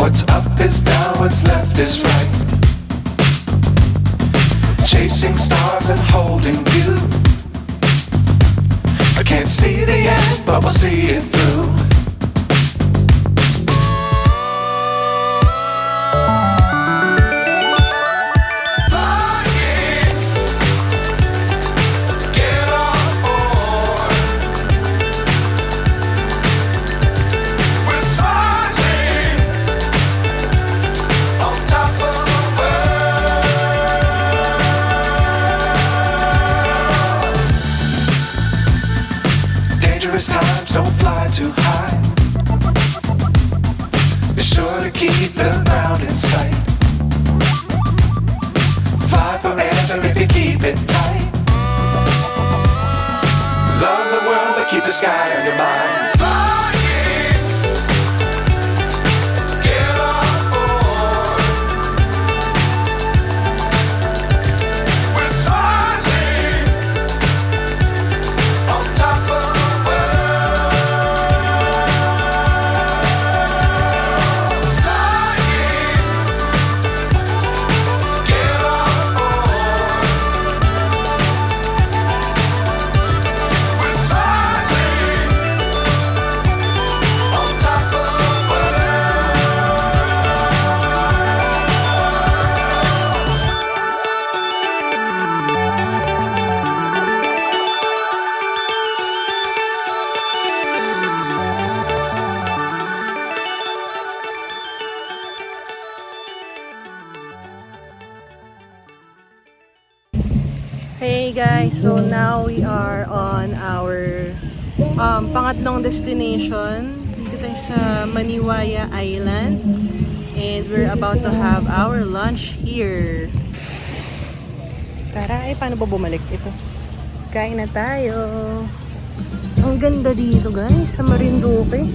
What's up is down, what's left is right. Chasing stars and holding you. I can't see the end, but we'll see it through. Times don't fly too high. Be sure to keep the ground in sight. Fly forever if you keep it tight. Love the world but keep the sky on your mind. Hey guys, so now we are on our pangatlong destination. Dito tayo sa Maniwaya Island. And we're about to have our lunch here. Tara, paano ba bumalik ito? Kain na tayo. Ang ganda dito guys, sa Marinduque.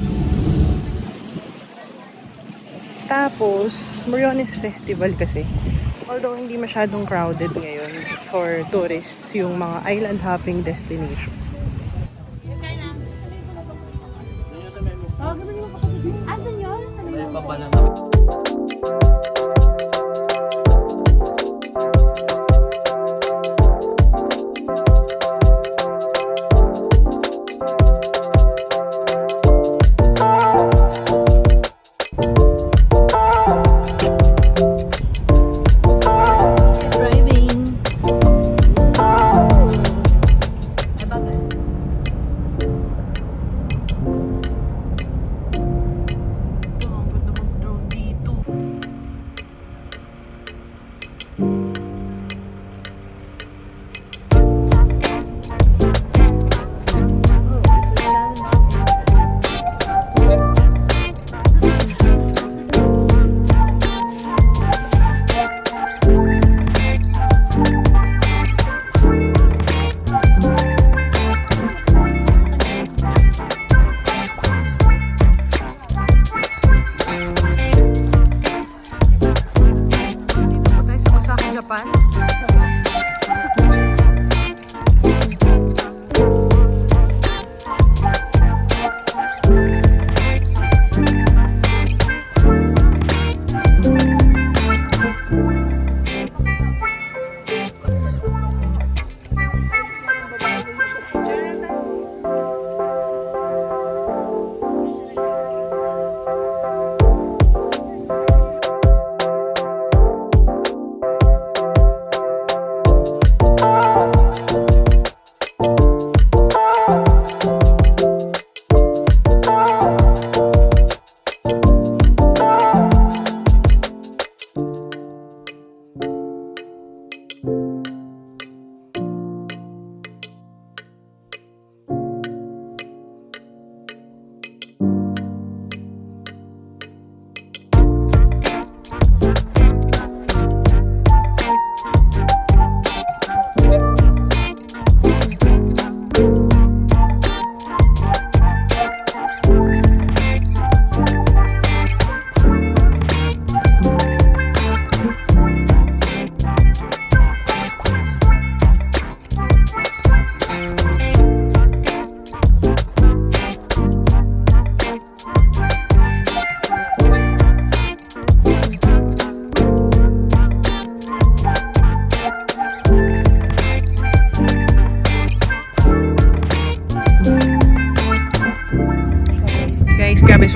Tapos, Moriones Festival kasi. Although hindi masyadong crowded ngayon for tourists yung mga island hopping destination. Asan yun? May pabalan. Driving. Ay, bagay.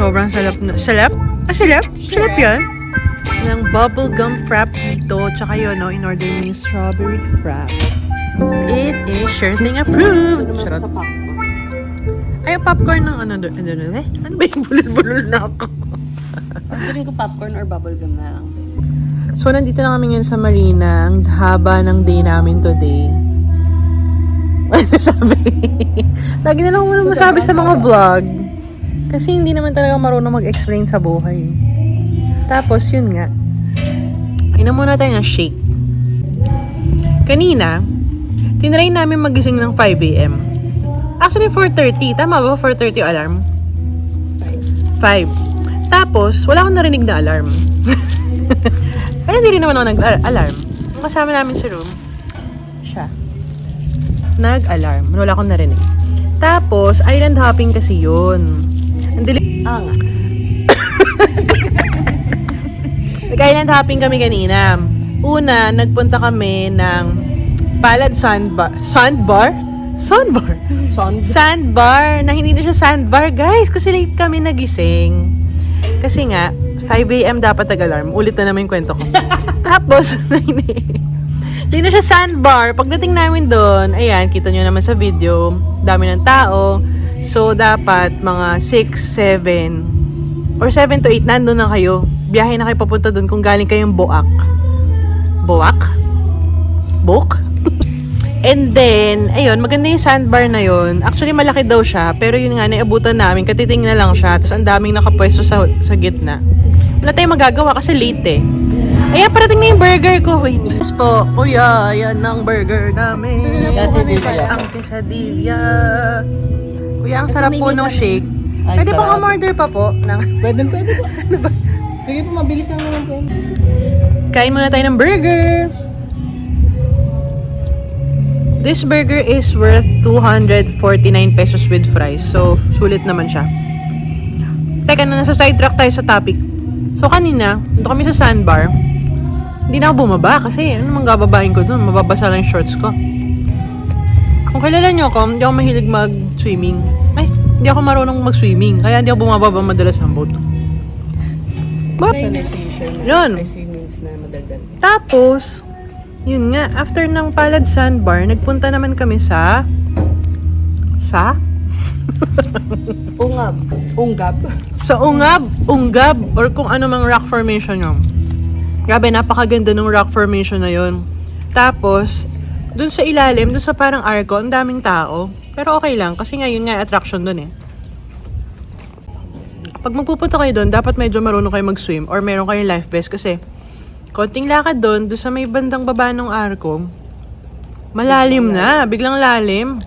sobrang salap na. Salap? Salap? Salap yan? Ng bubblegum frap dito. Tsaka yun, no? In-order mo yung strawberry frap. It is Shirting approved! Charot. Ay, yung popcorn ng ano ba yung bulol-bulol na ako? Pagkirin ko popcorn or bubblegum na lang. So, nandito na kami ngayon sa Marina. Ang haba ng day namin today. Ano sabi? Lagi na lang ako masabi sa mga vlog. Kasi hindi naman talaga marunong mag-explain sa buhay. Tapos, yun nga. Inom muna tayo ng shake. Kanina, tinry namin magising ng 5 a.m. Actually, 4:30. Tama ba? 4:30 yung alarm? 5. Tapos, wala akong narinig na alarm. Pero hindi rin naman ako nag-alarm. Kasama namin sa room. Siya. Nag-alarm. Wala akong narinig. Tapos, island hopping kasi yun. Ang Nga. Nag-island hopping kami kanina. Una, nagpunta kami ng Palad Sandbar. Sandbar? Sandbar. Na hindi na siya sandbar, guys. Kasi late kami nagising. Kasi nga, 5 a.m. dapat nag-alarm. Ulit na naman yung kwento ko. Tapos, hindi na siya sandbar. Pagdating namin doon, ayan, kita nyo naman sa video, dami ng tao. So, dapat mga 6, 7, or 7 to 8, nandun na kayo. Biyahe na kayo papunta doon kung galing kayong Boak. Boak? Book? And then, ayun, maganda yung sandbar na yun. Actually, malaki daw siya. Pero yun nga, naiabutan namin. Katiting na lang siya. Tapos, ang daming nakapwesto sa gitna. Wala tayong magagawa kasi late eh. Ayan, parating na yung burger ko. Wait. Yes po. Kuya, yan ang burger namin. Quesadilla. Ang quesadilla. Kuya, ang sarap po ng shake. Ay, Pwede sarap. pong umorder pa po. Pwede po. Sige po, mabilis lang naman po. Kain muna tayo ng burger. This burger is worth 249 pesos with fries. So, sulit naman siya. Teka na, nasa sidetrack tayo sa topic. So, kanina, doon kami sa sandbar. Hindi na ako bumaba kasi ano mang gababahin ko doon? Mababasa lang yung shorts ko. Kung kilala nyo ako, hindi ako mahilig mag-swimming. Ay, hindi ako marunong mag-swimming. Kaya hindi ako bumababa madalas ng boat. But, yun. means na madaldal. Tapos, yun nga, after ng Palad Sandbar, nagpunta naman kami sa Unggab. sa Unggab, or kung ano mang rock formation yun. Grabe, napakaganda ng rock formation na yun. Tapos, dun sa ilalim, dun sa parang arco, ang daming tao. Pero okay lang, kasi nga yun nga attraction dun eh. Pag magpupunta kayo dun, dapat medyo marunong kayo mag-swim or meron kayong life vest kasi konting lakad doon sa may bandang baba ng arko, malalim na, biglang lalim.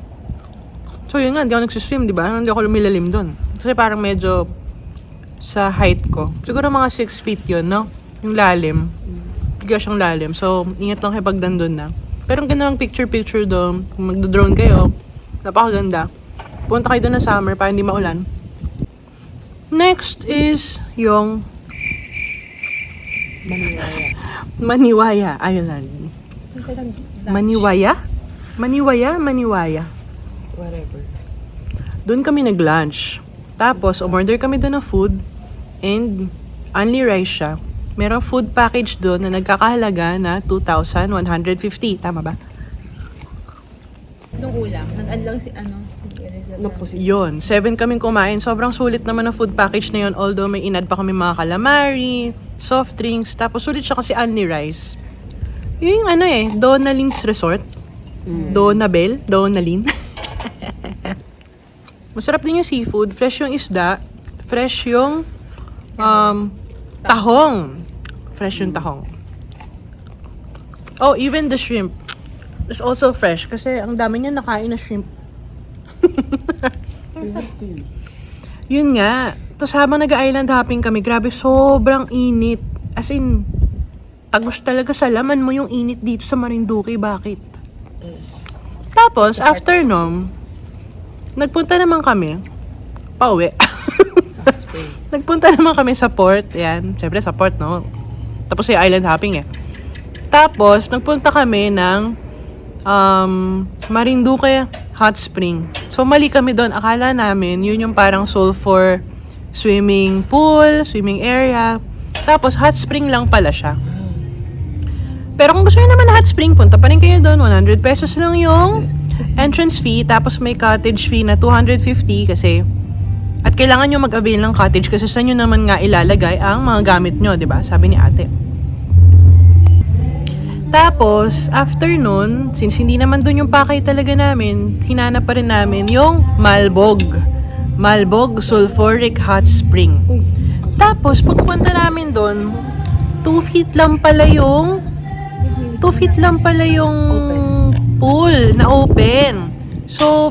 So yun nga, hindi ako nagsiswim, di ba? Hindi ako lumilalim doon. Kasi parang medyo sa height ko. Siguro mga 6 feet yun, no? Yung lalim. Bigla siyang lalim. So, ingat lang kayo pag nandun na. Pero ang ganda ng picture-picture doon. Kung magdo-drone kayo, napakaganda. Punta kayo doon na summer para hindi maulan. Next is yung Maniwaya Island. Maniwaya? Whatever. Doon kami nag-lunch. Tapos, umorder kami doon ng food and only rice siya. Merong food package doon na nagkakahalaga na 2,150. Tama ba? Nung ulam, nag-add lang si Yun, 7 kaming kumain. Sobrang sulit naman ang food package na yun. Although may inad pa kami mga calamari, soft drinks. Tapos sulit siya kasi only rice. Yun yung ano eh, Donalyn's Resort. Donalyn. Masarap din yung seafood. Fresh yung isda. Fresh yung tahong. Fresh yung tahong. Oh, even the shrimp is also fresh kasi ang dami niya nakain na shrimp. Yun nga. Tapos habang nag-island hopping kami, grabe, sobrang init. As in, tagos talaga sa laman mo yung init dito sa Marinduque. Bakit? Tapos, after nun, nagpunta naman kami, pauwi. Nagpunta naman kami sa port. Yan, syempre sa port, no? Tapos yung island hopping eh. Tapos, nagpunta kami ng Marinduque Hot Spring. So, mali kami doon. Akala namin, yun yung parang sulfur swimming pool, swimming area. Tapos hot spring lang pala siya. Pero kung gusto nyo naman na hot spring, punta pa rin kayo doon. 100 pesos lang yung entrance fee. Tapos may cottage fee na 250 kasi at kailangan nyo mag-avail ng cottage kasi saan nyo naman nga ilalagay ang mga gamit nyo, di ba? Sabi ni ate. Tapos, after nun, since hindi naman dun yung pakay talaga namin, hinanap pa rin namin yung Malbog Sulfuric Hot Spring. Tapos, pagpunta namin dun, 2 feet lang pala yung pool na open. So,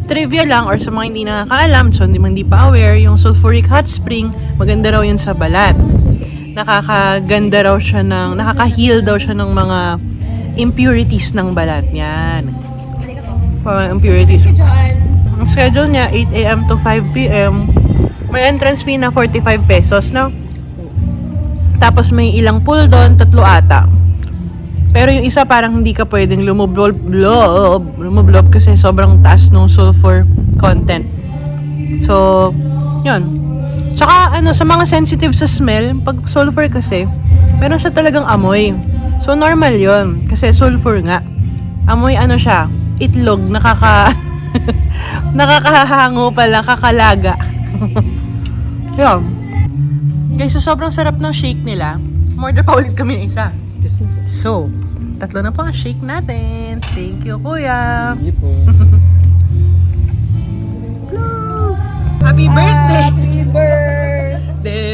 trivia lang or sa mga hindi nakakaalam, so hindi pa aware, yung sulfuric hot spring, maganda raw yun sa balat. Nakakaganda raw siya nakaka-heal daw siya ng mga impurities ng balat. Yan. Mga impurities. Ang schedule niya, 8 a.m. to 5 p.m. May entrance fee na 45 pesos, no? Tapos may ilang pool doon, 3 ata. Pero yung isa parang hindi ka pwedeng lumublob kasi sobrang taas ng sulfur content. So, yun. Tsaka sa mga sensitive sa smell, pag sulfur kasi, meron siya talagang amoy. So, normal yun. Kasi sulfur nga. Amoy siya, itlog, nakakahango pala, kakalaga. Yun. Guys, so sobrang sarap ng shake nila. Order pa ulit kami ng isa. So, 3 na po ang shake natin. Thank you, kuya. Hindi po. Happy birthday! Happy birthday!